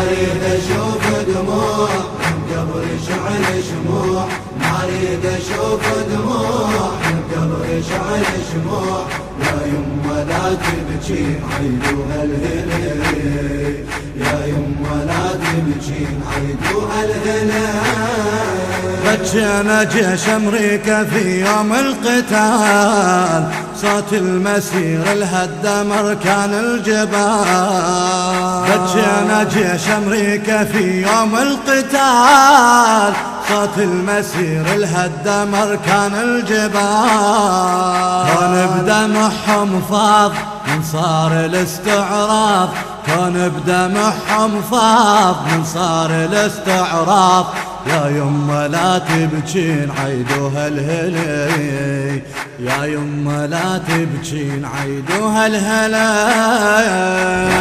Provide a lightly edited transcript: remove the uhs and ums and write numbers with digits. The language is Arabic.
اريد اشوف دموع قبر شعل شموع، اريد اشوف دموع قبر شعل شموع. يا يمه لا تبكين عيدوها الهلال، يا يمه لا تبكين عيدوها الهلال. بجينا جيش امريكا في يوم القتال، صوت المسير الهدم اركان الجبال. بجينا جيش امريكا في يوم القتال، صوت المسير الهدم اركان الجبال. كون بدمعهم فاض من صار الاستعراض، كون بدمعهم فاض من صار الاستعراض. يا يمه لا تبكين عيدوها الهلال، يا يمه لا تبكين عيدوها الهلال.